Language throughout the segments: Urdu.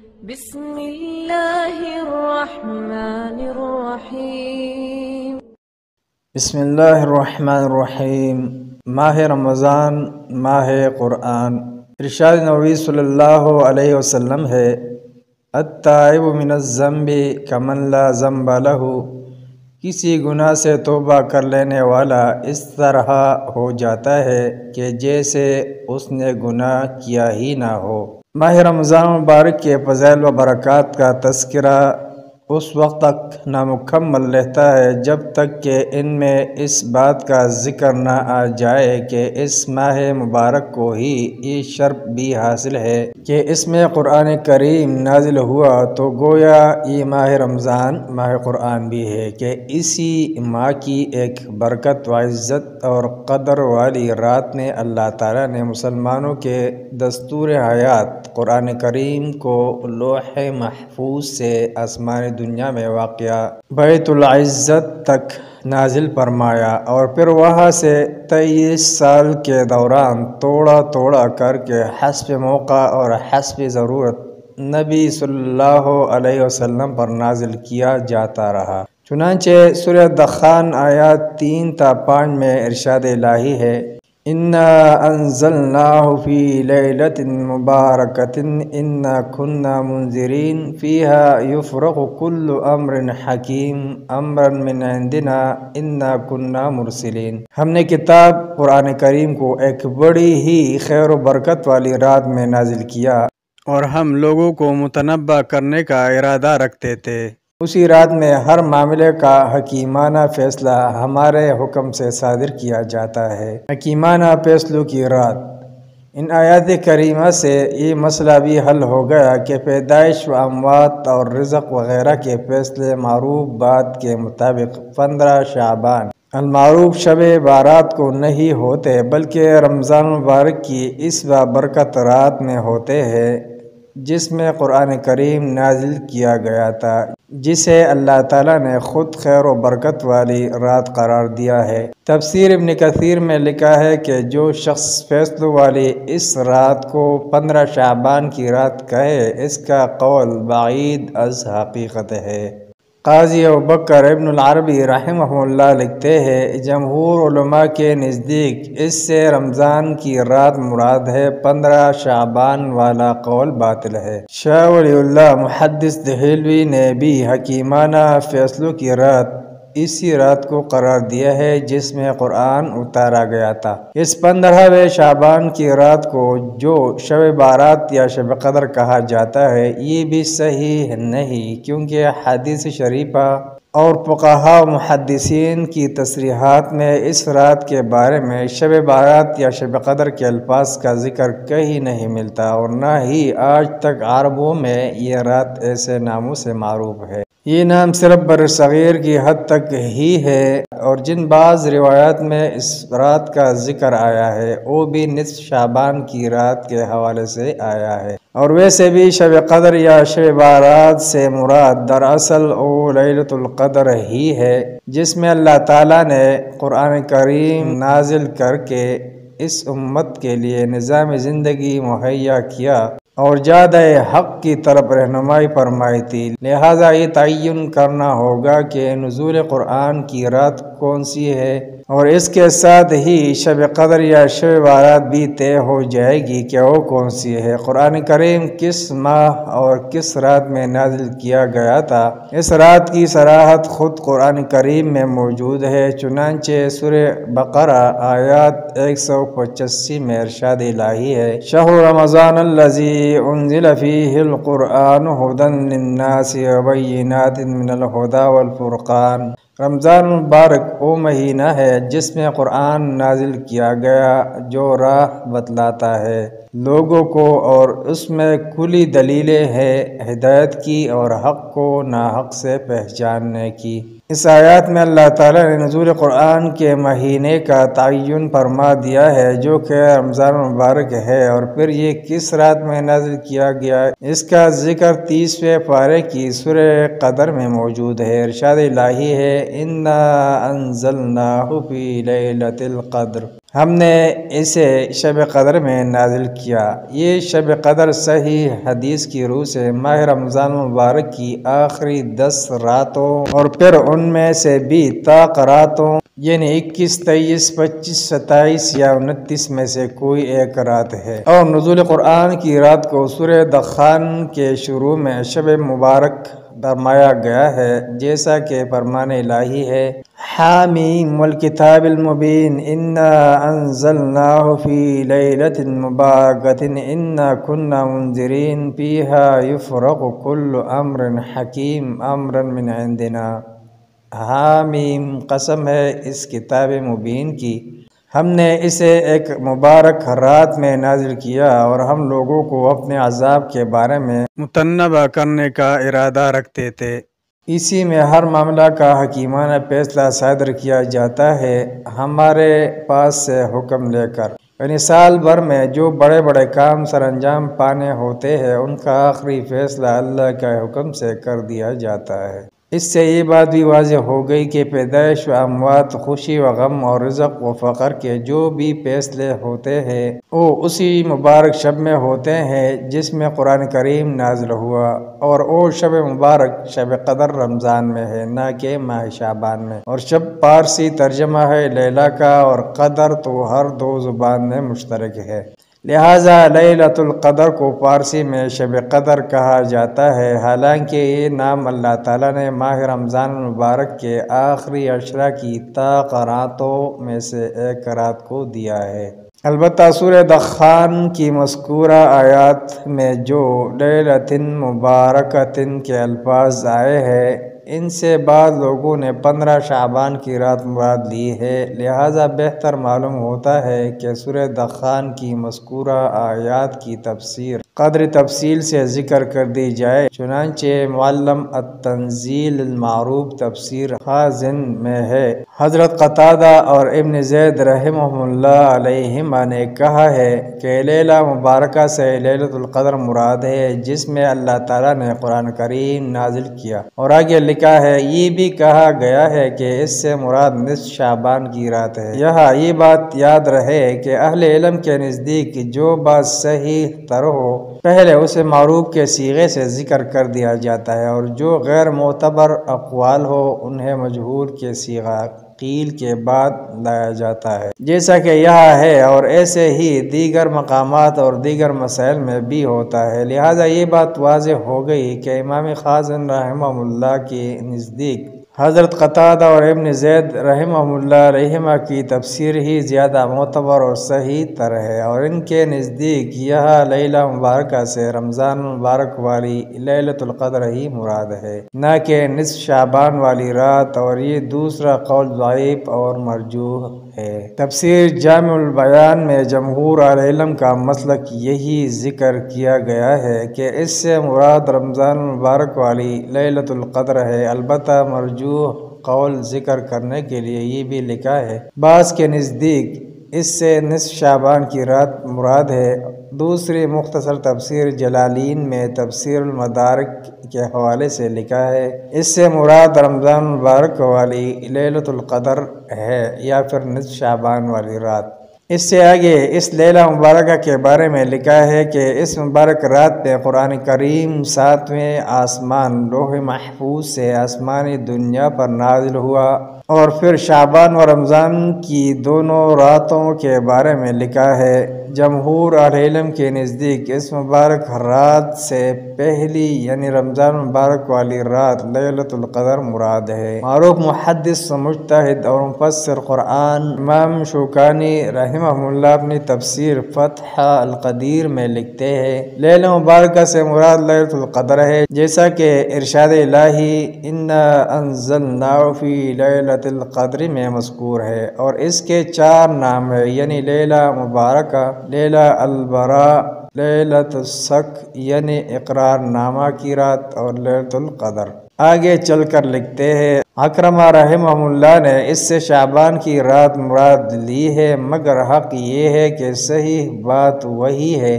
بسم الله الرحمن الرحيم. بسم اللہ الرحمن الرحیم۔ ماہ رمضان، ماہ قرآن۔ ارشاد نبی صلی اللہ علیہ وسلم ہے، التائب من الذنب کمن لا ذنب لہ۔ کسی گناہ سے توبہ کر لینے والا اس طرح ہو جاتا ہے کہ جیسے اس نے گناہ کیا ہی نہ ہو۔ ماہ رمضان مبارک کے فضائل و برکات کا تذکرہ اس وقت تک نامکمل رہتا ہے جب تک کہ ان میں اس بات کا ذکر نہ آ جائے کہ اس ماہ مبارک کو ہی یہ شرف بھی حاصل ہے کہ اس میں قرآن کریم نازل ہوا، تو گویا یہ ماہ رمضان ماہ قرآن بھی ہے کہ اسی ماہ کی ایک برکت و عزت اور قدر والی رات میں اللہ تعالیٰ نے مسلمانوں کے دستور حیات قرآن کریم کو لوح محفوظ سے آسمانی دنیا میں واقع بیت العزت تک نازل فرمایا، اور پھر وہاں سے 23 سال کے دوران توڑا توڑا کر کے حسب موقع اور حسب ضرورت نبی صلی اللہ علیہ وسلم پر نازل کیا جاتا رہا۔ چنانچہ سورہ دخان آیات 3 تا 5 میں ارشاد الہی ہے، اِنَّا أَنزَلْنَاهُ فِي لَيْلَةٍ مُبَارَكَةٍ إِنَّا كُنَّا مُنذِرِينَ فِيهَا يُفْرَقُ كُلُّ أَمْرٍ حَكِيمٍ أَمْرًا مِنْ عِنْدِنَا إِنَّا كُنَّا مُرْسِلِينَ۔ ہم نے کتاب قرآن کریم کو ایک بڑی ہی خیر و برکت والی رات میں نازل کیا، اور ہم لوگوں کو متنبہ کرنے کا ارادہ رکھتے تھے۔ اسی رات میں ہر معاملے کا حکیمانہ فیصلہ ہمارے حکم سے صادر کیا جاتا ہے۔ حکیمانہ فیصلوں کی رات۔ ان آیات کریمہ سے یہ مسئلہ بھی حل ہو گیا کہ پیدائش و اموات اور رزق وغیرہ کے فیصلے معروف بات کے مطابق 15 شعبان المعروف شب بارات کو نہیں ہوتے، بلکہ رمضان مبارک کی اس بابرکت رات میں ہوتے ہیں جس میں قرآن کریم نازل کیا گیا تھا، جسے اللہ تعالیٰ نے خود خیر و برکت والی رات قرار دیا ہے۔ تفسیر ابن کثیر میں لکھا ہے کہ جو شخص فیصلوں والی اس رات کو 15 شعبان کی رات کہے، اس کا قول بعید از حقیقت ہے۔ قاضی ابوبکر ابن العربی رحمہ اللہ لکھتے ہیں، جمہور علماء کے نزدیک اس سے رمضان کی رات مراد ہے، 15 شعبان والا قول باطل ہے۔ شاہ ولی اللہ محدث دہلوی نے بھی حکیمانہ فیصلوں کی رات اسی رات کو قرار دیا ہے جس میں قرآن اتارا گیا تھا۔ اس 15ویں شعبان کی رات کو جو شب بارات یا شب قدر کہا جاتا ہے، یہ بھی صحیح نہیں، کیونکہ حدیث شریفہ اور فقہاء و محدثین کی تصریحات میں اس رات کے بارے میں شب بارات یا شب قدر کے الفاظ کا ذکر کہیں نہیں ملتا، اور نہ ہی آج تک عربوں میں یہ رات ایسے ناموں سے معروف ہے۔ یہ نام صرف برصغیر کی حد تک ہی ہے، اور جن بعض روایات میں اس رات کا ذکر آیا ہے وہ بھی نصف شعبان کی رات کے حوالے سے آیا ہے، اور ویسے بھی شب قدر یا شب بارات سے مراد دراصل وہ لیلۃ القدر ہی ہے جس میں اللہ تعالیٰ نے قرآن کریم نازل کر کے اس امت کے لیے نظام زندگی مہیا کیا اور جادہ حق کی طرف رہنمائی فرمائی تھی۔ لہذا یہ تعین کرنا ہوگا کہ نزول قرآن کی رات کون سی ہے، اور اس کے ساتھ ہی شب قدر یا شب بارات بھی طے ہو جائے گی کہ وہ کون سی ہے۔ قرآن کریم کس ماہ اور کس رات میں نازل کیا گیا تھا، اس رات کی صراحت خود قرآن کریم میں موجود ہے۔ چنانچہ سورہ بقرہ آیات 185 میں ارشاد الہی ہے، شہر رمضان الذی انزل فیہ القرآن ھدی للناس وبینات من الھدی والفرقان۔ رمضان مبارک وہ مہینہ ہے جس میں قرآن نازل کیا گیا جو راہ بتلاتا ہے لوگوں کو، اور اس میں کھلی دلیلیں ہیں ہدایت کی اور حق کو ناحق سے پہچاننے کی۔ اس آیات میں اللہ تعالیٰ نے نزول قرآن کے مہینے کا تعین فرما دیا ہے جو کہ رمضان مبارک ہے، اور پھر یہ کس رات میں نازل کیا گیا اس کا ذکر 30ویں پارے کی سورہ قدر میں موجود ہے۔ ارشاد الہی ہے، اِنَّا أَنزَلْنَاهُ فِي لَيْلَةِ الْقَدْرِ۔ ہم نے اسے شب قدر میں نازل کیا۔ یہ شب قدر صحیح حدیث کی روح سے ماہ رمضان مبارک کی آخری 10 راتوں اور پھر ان میں سے بھی طاق راتوں یعنی 21، 23، 25، 27 یا 29 میں سے کوئی ایک رات ہے۔ اور نزول قرآن کی رات کو سورہ دخان کے شروع میں شب مبارک فرمایا گیا ہے، جیسا کہ فرمان الہی ہے: حامیم والکتاب المبین انا انزلناہ فی لیلۃ مبارکۃ انا کنا منذرین فیہا یفرق کل امر حکیم امرا من عندنا۔ حامیم، قسم ہے اس کتاب مبین کی، ہم نے اسے ایک مبارک رات میں نازل کیا اور ہم لوگوں کو اپنے عذاب کے بارے میں متنبہ کرنے کا ارادہ رکھتے تھے۔ اسی میں ہر معاملہ کا حکیمانہ فیصلہ صادر کیا جاتا ہے ہمارے پاس سے حکم لے کر، یعنی سال بھر میں جو بڑے بڑے کام سر انجام پانے ہوتے ہیں ان کا آخری فیصلہ اللہ کے حکم سے کر دیا جاتا ہے۔ اس سے یہ بات بھی واضح ہو گئی کہ پیدائش و اموات، خوشی و غم اور رزق و فقر کے جو بھی فیصلے ہوتے ہیں وہ اسی مبارک شب میں ہوتے ہیں جس میں قرآن کریم نازل ہوا، اور وہ شب مبارک شب قدر رمضان میں ہے، نہ کہ ماہ شعبان میں۔ اور شب فارسی ترجمہ ہے لیلہ کا، اور قدر تو ہر دو زبان میں مشترک ہے، لہٰذا لیلۃ القدر کو فارسی میں شب قدر کہا جاتا ہے، حالانکہ یہ نام اللہ تعالیٰ نے ماہ رمضان المبارک کے آخری عشرہ کی طاق راتوں میں سے ایک رات کو دیا ہے۔ البتہ سورہ دخان کی مذکورہ آیات میں جو لیلۃ مبارکۃ کے الفاظ آئے ہیں، ان سے بعض لوگوں نے 15 شعبان کی رات مراد لی ہے، لہٰذا بہتر معلوم ہوتا ہے کہ سورہ دخان کی مذکورہ آیات کی تفسیر قدر تفصیل سے ذکر کر دی جائے۔ چنانچہ معلم التنزیل المعروف تفسیر خازن میں ہے، حضرت قتادہ اور ابن زید رحمہ اللہ علیہما نے کہا ہے کہ لیلہ مبارکہ سے لیلۃ القدر مراد ہے، جس میں اللہ تعالیٰ نے قرآن کریم نازل کیا، اور آگے لکھا ہے یہ بھی کہا گیا ہے کہ اس سے مراد نصف شعبان کی رات ہے۔ یہاں یہ بات یاد رہے کہ اہل علم کے نزدیک جو بات صحیح تر ہو پہلے اسے معروف کے صیغے سے ذکر کر دیا جاتا ہے، اور جو غیر معتبر اقوال ہو انہیں مجہول کے صیغہ قیل کے بعد لایا جاتا ہے، جیسا کہ یہاں ہے، اور ایسے ہی دیگر مقامات اور دیگر مسائل میں بھی ہوتا ہے۔ لہٰذا یہ بات واضح ہو گئی کہ امام خازن رحمہ اللہ کے نزدیک حضرت قتادہ اور ابن زید رحمہ اللہ علیہما کی تفسیر ہی زیادہ معتبر اور صحیح تر ہے، اور ان کے نزدیک یہ لیلہ مبارکہ سے رمضان مبارک والی لیلۃ القدر ہی مراد ہے، نہ کہ نصف شعبان والی رات، اور یہ دوسرا قول ضعیف اور مرجوح ہے۔ تفسیر جامع البیان میں جمہور اہل علم کا مسلک یہی ذکر کیا گیا ہے کہ اس سے مراد رمضان مبارک والی لیلۃ القدر ہے، البتہ مرجوح قول ذکر کرنے کے لیے یہ بھی لکھا ہے بعض کے نزدیک اس سے نصف شعبان کی رات مراد ہے۔ دوسری مختصر تفسیر جلالین میں تفسیر المدارک کے حوالے سے لکھا ہے اس سے مراد رمضان مبارک والی لیلۃ القدر ہے یا پھر نصف شعبان والی رات۔ اس سے آگے اس لیلہ مبارکہ کے بارے میں لکھا ہے کہ اس مبارک رات میں قرآن کریم 7ویں آسمان لوح محفوظ سے آسمانی دنیا پر نازل ہوا، اور پھر شعبان و رمضان کی دونوں راتوں کے بارے میں لکھا ہے۔ جمہور اہل علم کے نزدیک اس مبارک رات سے پہلی یعنی رمضان مبارک والی رات لیلۃ القدر مراد ہے۔ معروف محدث مجتہد اور مفسر قرآن امام شوکانی رحمہ اللہ اپنی تفسیر فتح القدیر میں لکھتے ہیں لیلہ مبارکہ سے مراد لیلۃ القدر ہے، جیسا کہ ارشاد الہی انا انزلناہ فی لیلۃ القدر میں مذکور ہے، اور اس کے 4 نام ہیں، یعنی لیلہ مبارکہ، لیلہ البراء، لیلۃ الشک یعنی اقرار نامہ کی رات، اور لیلۃ القدر۔ آگے چل کر لکھتے ہیں اکرمہ رحمہ اللہ نے اس سے شعبان کی رات مراد لی ہے، مگر حق یہ ہے کہ صحیح بات وہی ہے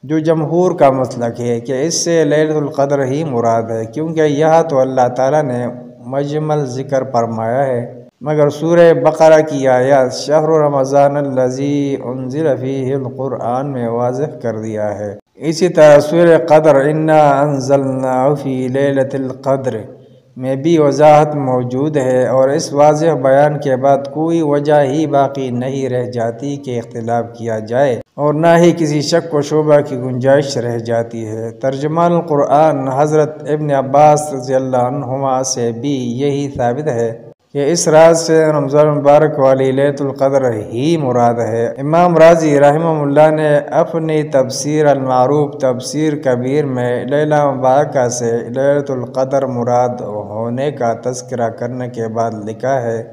جو جمہور کا مسلک ہے کہ اس سے لیلۃ القدر ہی مراد ہے، کیونکہ یہاں تو اللہ تعالیٰ نے مجمل ذکر فرمایا ہے مگر سورہ بقرہ کی آیات شہر رمضان الذی انزل فیہ القرآن میں واضح کر دیا ہے۔ اسی طرح سورہ قدر انا انزلناہ فی لیلۃ القدر میں بھی وضاحت موجود ہے، اور اس واضح بیان کے بعد کوئی وجہ ہی باقی نہیں رہ جاتی کہ اختلاف کیا جائے، اور نہ ہی کسی شک و شبہ کی گنجائش رہ جاتی ہے۔ ترجمان القرآن حضرت ابن عباس رضی اللہ عنہما سے بھی یہی ثابت ہے کہ اس رات سے رمضان مبارک والی لیلۃ القدر ہی مراد ہے۔ امام رازی رحمہ اللہ نے اپنی تفسیر المعروف تفسیر کبیر میں لیلہ مبارکہ سے لیلۃ القدر مراد ہونے کا تذکرہ کرنے کے بعد لکھا ہے،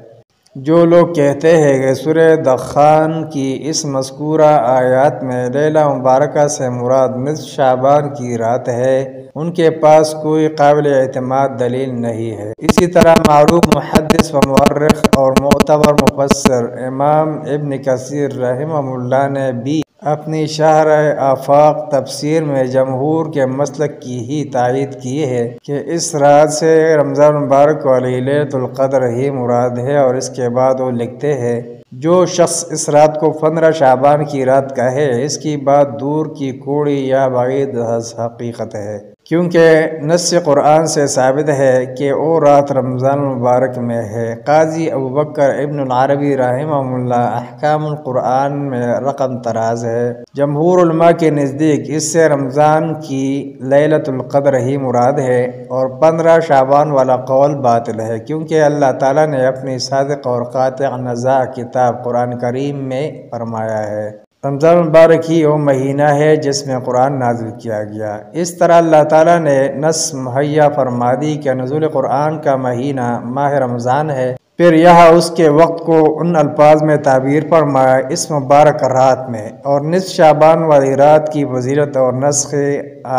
جو لوگ کہتے ہیں کہ سورہ دخان کی اس مذکورہ آیات میں لیلہ مبارکہ سے مراد نصف شعبان کی رات ہے، ان کے پاس کوئی قابل اعتماد دلیل نہیں ہے۔ اسی طرح معروف محدث و مورخ اور معتبر مفسر امام ابن کثیر رحمہ اللہ نے بھی اپنی شرح آفاق تفسیر میں جمہور کے مسلک کی ہی تائید کی ہے کہ اس رات سے رمضان مبارک والی لیلۃ القدر ہی مراد ہے، اور اس کے بعد وہ لکھتے ہیں جو شخص اس رات کو 15 شعبان کی رات کہے، اس کی بات دور کی کوڑی یا بعید حقیقت ہے، کیونکہ نص قرآن سے ثابت ہے کہ وہ رات رمضان المبارک میں ہے۔ قاضی ابوبکر ابن العربی رحمہ اللہ احکام القرآن میں رقم تراز ہے۔ جمہور علماء کے نزدیک اس سے رمضان کی لیلۃ القدر ہی مراد ہے، اور 15 شعبان والا قول باطل ہے، کیونکہ اللہ تعالیٰ نے اپنی صادق اور قاطع نزاع کتاب قرآن کریم میں فرمایا ہے رمضان المبارک ہی وہ مہینہ ہے جس میں قرآن نازل کیا گیا۔ اس طرح اللہ تعالیٰ نے نص مہیا فرما دی کہ نزول قرآن کا مہینہ ماہ رمضان ہے، پھر یہاں اس کے وقت کو ان الفاظ میں تعبیر فرمایا اس مبارک رات میں، اور نصف شعبان والی رات کی فضیلت اور نسخ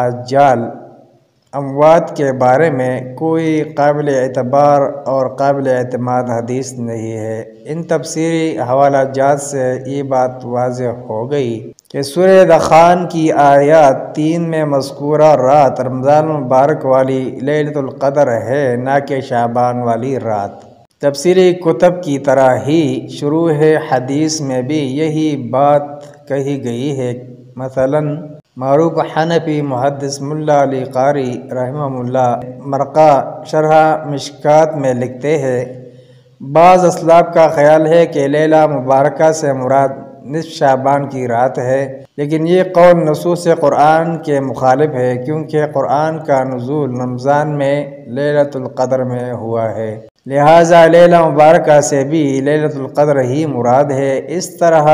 آجال اموات کے بارے میں کوئی قابل اعتبار اور قابل اعتماد حدیث نہیں ہے۔ ان تفسیری حوالہ جات سے یہ بات واضح ہو گئی کہ سورہ دخان کی آیات 3 میں مذکورہ رات رمضان المبارک والی لیلۃ القدر ہے، نہ کہ شعبان والی رات۔ تفسیری کتب کی طرح ہی شروع حدیث میں بھی یہی بات کہی گئی ہے۔ مثلاً معروف حنفی محدث ملا علی قاری رحمہ اللہ مرقہ شرح مشکات میں لکھتے ہیں، بعض اسلاف کا خیال ہے کہ لیلہ مبارکہ سے مراد نصف شعبان کی رات ہے، لیکن یہ قول نصوص قرآن کے مخالف ہے، کیونکہ قرآن کا نزول رمضان میں لیلۃ القدر میں ہوا ہے، لہٰذا لیلہ مبارکہ سے بھی لیلۃ القدر ہی مراد ہے۔ اس طرح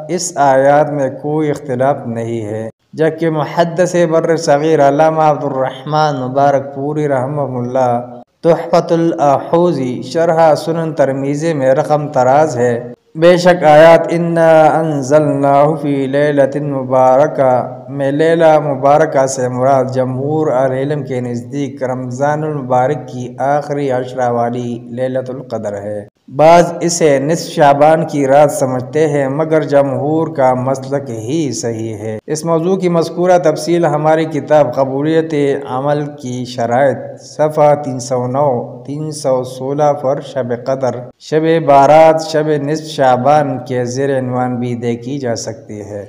اس آیات میں کوئی اختلاف نہیں ہے، جبکہ محدث بر صغیر علامہ عبد الرحمن مبارک پوری رحمہ اللہ تحفۃ الاحوذی شرح سنن ترمذی میں رقم تراز ہے، بے شک آیات انا انزلناہ فی لیلۃ مبارکہ میں لیلہ مبارکہ سے مراد جمہور اہل علم کے نزدیک رمضان المبارک کی آخری عشرہ والی لیلۃ القدر ہے۔ بعض اسے نصف شعبان کی رات سمجھتے ہیں، مگر جمہور کا مسلک ہی صحیح ہے۔ اس موضوع کی مذکورہ تفصیل ہماری کتاب قبولیت عمل کی شرائط صفحہ 309-316 پر شب قدر، شب بارات، شب نصف شعبان کے زیر عنوان بھی دیکھی جا سکتی ہے۔